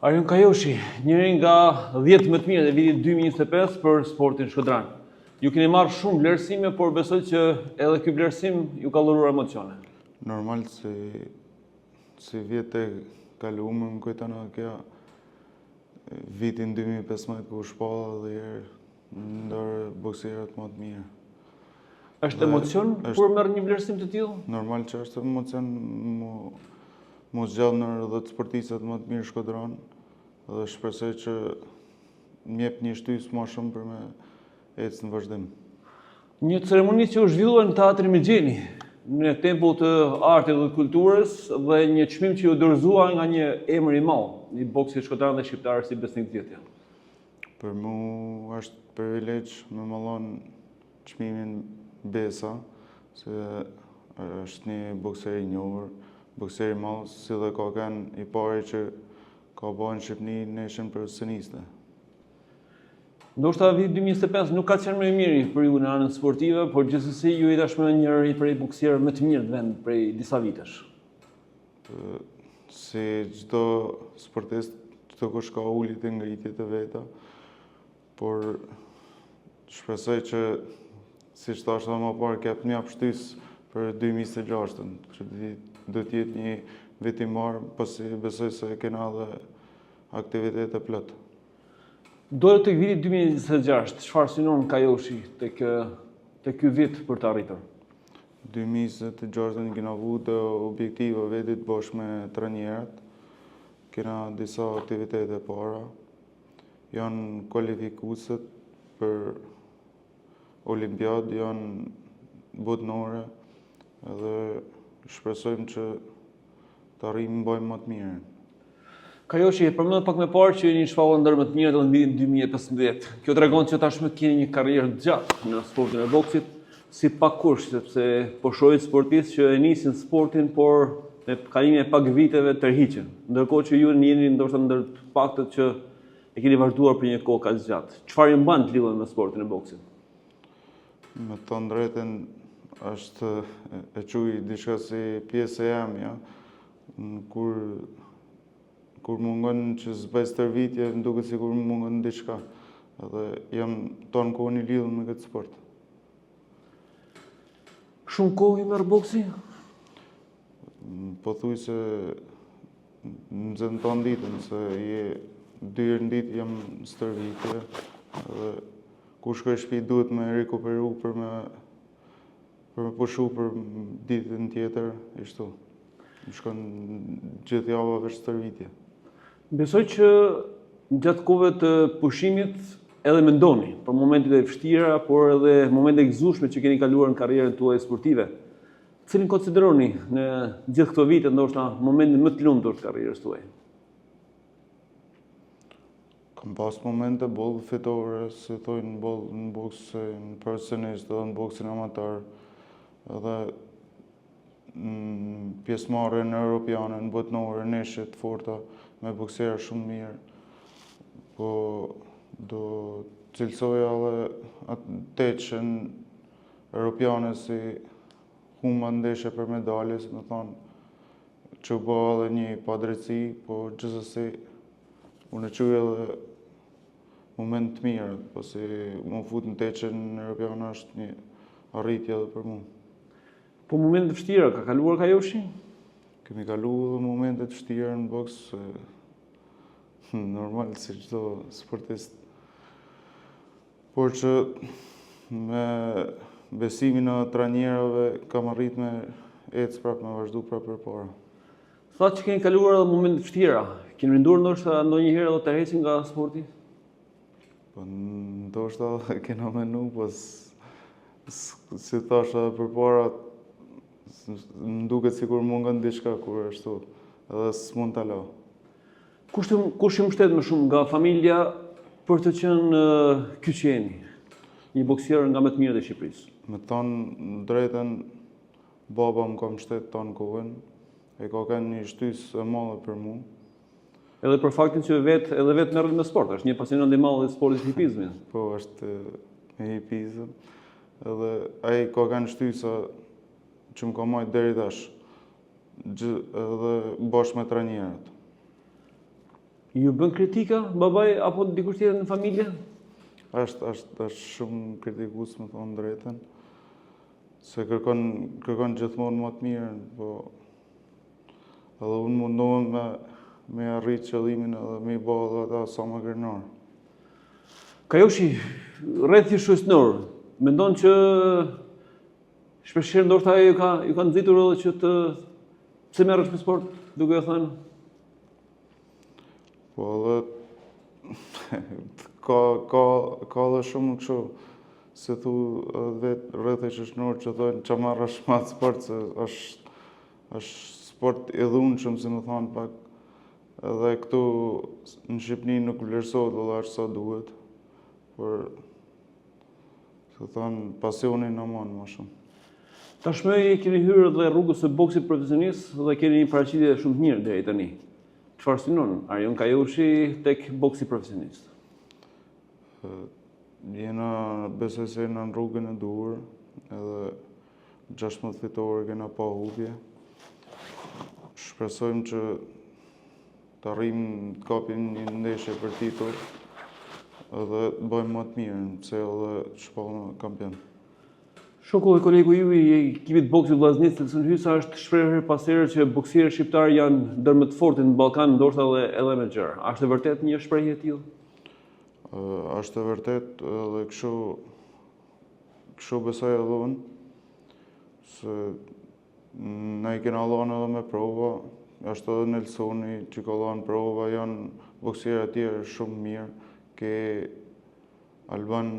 Arjon Kajoshi, njëri nga 10 më të mirë e vitit 2025 për sportin shkodran. Ju keni marrë shumë vlerësime, por besoj që edhe ky vlerësim ju ka dhuruar emocione. Normal si vjet e kaluar më kujton kjo vitin 2015 ku shpalla dhe herë ndër bokserët më të mirë. Është emocion kur merr një vlerësim të tillë? Normal që është emocion mu zgjidh në 10 sportistët më të mirë Shkodran dhe shpresoj që më jep një shtysë më shumë për me ecë në vazhdim. Një ceremoni që u zhvillua në Teatrin Mexheni, në Tempull të Artit dhe Kulturës dhe një çmim që u dorëzua nga një emër i madh i boksit shkodran dhe shqiptar si Besnik Zjetja. Për mu është privilegj me mallon çmimin Besa, se është një bokser i njohur, bokser i madh, si dhe ka kanë i pari që ka bërë në Shqipëri Nation profesioniste. Ndoshta viti 2025 nuk ka qenë më i miri për ju në anën sportive, por gjithsesi ju i tashmë njëri prej bokserëve më të mirë të vendit prej disa vitesh. Si çdo sportist, çdo kush ka uljet e ngritjet e veta, por shpresoj që siç thashë më parë kep një apshtys për 2026-ën, që do të jetë një vit i marr, pasi besoj se kena edhe aktivitete plot. Dore tek viti 2026, çfarë synon Kajoshi tek ky vit për të arritur? 2026-ën kena avutë objektive vetit bashkë me trajnerët. Kena disa aktivitete para. Janë kualifikuesit për Olimpiad, janë botënore edhe shpresojmë që të arrijmë bëjmë më të mirën. Kajoshi, përmend pak më parë që jeni shfaqur ndër më të mirët në vitin 2015. Kjo tregon që tashmë keni një karrierë të gjatë në sportin e boksit, si pakush, sepse po shohit sportistë që e nisin sportin, por me kalimin e pak viteve tërhiqen. Ndërkohë që ju jeni ndoshta ndër të paktët që e keni vazhduar për një kohë kaq gjatë. Çfarë ju mban të lidhur me sportin e boksit? Me të thënë drejtën, është e quaj diçka si pjesë e jamja, kur mungon që s'bëj stërvitje, më duket sikur mungon diçka. Edhe jam tonë kohën i lidhur me këtë sport. Shumë kohë i merr boksi? Po thuj se në tonë ditën, se 2 herë në ditë jam stërvitje, edhe kur shkoj në shtëpi duhet me rikuperu për me pushu për ditën tjetër, ishtu. Më shkon gjithë java veç stërvitje. Besoj që gjatë kohëve të pushimit edhe mendoni për momentet e vështira, por edhe momentet e gëzueshme që keni kaluar në karrierën tuaj sportive. Cilin konsideroni në gjithë këto vite ndoshta momentin më të lumtur të karrierës tuaj? Kam pas momente boll fitore, si thojnë boll në boksin profesionist edhe në boksin amator, edhe në pjesëmarrjen europiane, në botënore, neshe të forta, me boksera shumë mirë, po do cilësoja edhe atë teqen europiane si huma ndeshe për medalje, si me thonë që u bë edhe një padrejtësi, po gjithsesi unë e quaj edhe moment të mirë, pasi më fut në teqen europiane është një arritje edhe për mu. Po momente të vështira ka kaluar Kajoshi? Kemi kalu edhe momente të vështira në boks, normal si çdo sportist. Por që me besimin e trajnerëve kam arrit me ecë prapë, me vazhdu prapë përpara. Thatë që keni kaluar edhe momente të vështira, keni menduar ndoshta ndonjëherë do të tërheqin nga sporti? Po ndoshta kena menu, po si thasha përpara, më duket sikur mungon diçka kur ashtu, edhe s'mund ta la. Kush ju mbështet më shumë nga familja për të qenë ky që jeni, një bokser nga më të mirët e Shqipërisë? Me thonë drejtën, baba më ka mbështet tonë kohën, e ka kanë një shtysë e madhe për mu. Edhe për faktin që edhe vetë merret me sport, është një pasionant i madh i sportit hipizmit. Po, është me hipizëm. Edhe ai ka kanë shtysa që më ka marrë deri tash, edhe bashkë me trajnerët. Ju bën kritika babai apo dikush tjetër në familje? Është shumë kritikues, më thonë drejtën, se kërkon gjithmonë më të mirën, po edhe unë mundohem me arrit qëllimin edhe me i bë edhe ata sa më krenar. Kajoshi, rreth i shoqënor, mendon që shpeshherë ndoshta ju ka nxitur edhe që të pse merresh me sport, duke e thënë? Po edhe ka dhe shumë kështu, se thu vetë rreth i shoqënor që thonë që marrësh me atë sport, se është sport i dhunshëm, si më thonë pak, edhe këtu në Shqipëni nuk vlerësohet valla aq sa duhet, por se thonë pasionin në manë më shumë. Tashmë keni hyrë dhe rrugës së boksit profesionist dhe keni një paraqitje shumë të mirë deri tani. Çfarë synon Arjon Kajoshi tek boksi profesionist? Jena besoj se jena në rrugën e duhur, edhe 16 fitore kena pa humbje. Shpresojmë që të arrijmë të kapim një ndeshje për titull edhe të bëjmë më të mirën, pse edhe shpallë kampion. Shoku dhe kolegu ju i ekipit boksit vllaznisë Nelson Hysa është shprehur pas herë që boksierët shqiptar janë ndër më të fortë në Ballkan, ndoshta edhe më gjerë. A është e vërtet një shprehje e tillë? Është e vërtet edhe kështu besoj edhe unë, se na i kena lanë edhe me prova, është edhe Nelsoni që ka lanë prova, janë boksierë tjerë shumë mirë, ke Alban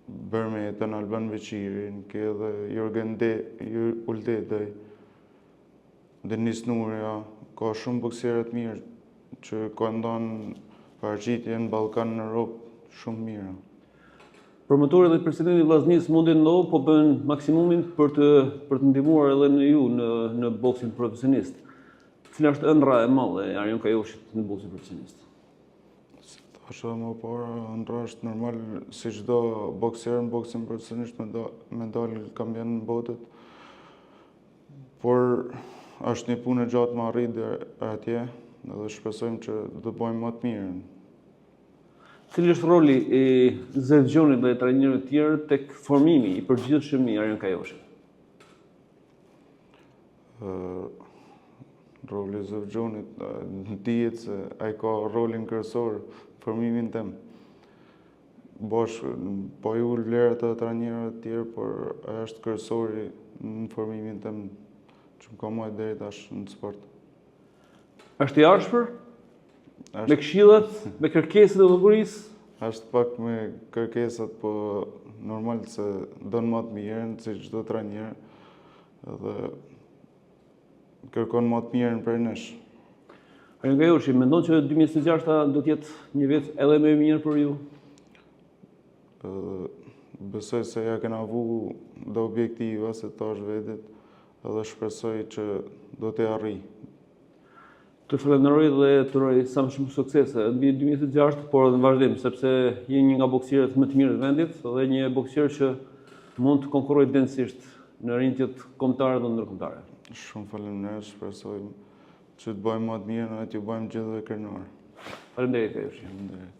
Bermetën, Alban Veqirin, ke edhe Jurgen Uldedej, Denis Nuria, ka shumë boksierë të mirë që ka ndonë paraqitje në Ballkan, në Europë, shumë mirë. Promotori dhe presidenti i vllaznisë Mundi Ndov po bën maksimumin për të ndihmuar edhe në ju në boksin profesionist. Cila është ëndra e madhe e Arjon Kajoshit në boksin profesionist? Është edhe më parë, ëndra është normal si çdo boksier në boksin profesionist me dalë kampion në botët, por është një punë e gjatë me arrit deri atje, edhe shpresojmë që do të bëjmë më të mirën. Cili është roli i zëvgjonit dhe trajnerëve të tjerë tek formimi i përgjithshëm i Arjon Kajoshit? Roli i zëvgjonit dihet se ai ka rolin kryesor formimin tim. Po ju vlerat e trajnerëve të tjerë, por ai është kryesori në formimin tim që më ka marrë deri tash në sport. Është i arshpër? Me këshillat, me kërkesat e llogarisë? Është pak me kërkesat, po normal se don më të mirën si çdo trajner, edhe kërkon më të mirën prej nesh. Arjon Kajoshi, mendon që 2026 do të jetë një vit edhe më i mirë për ju? Besoj se ja kena vu dhe objektiva se tash vetit, edhe shpresoj që do të arrij. Të falenderoj dhe të uroj sa më shumë suksese në vitin 2026, por edhe në vazhdim, sepse je një nga boksierët më të mirë të vendit dhe një boksier që mund të konkurrojë densisht në rinjtjet kombëtare dhe ndërkombëtare. Shumë faleminderit, shpresoj që të bëjmë më të mirë dhe të ju bëjmë gjithë dhe krenar. Faleminderit, Kajoshi. Faleminderit.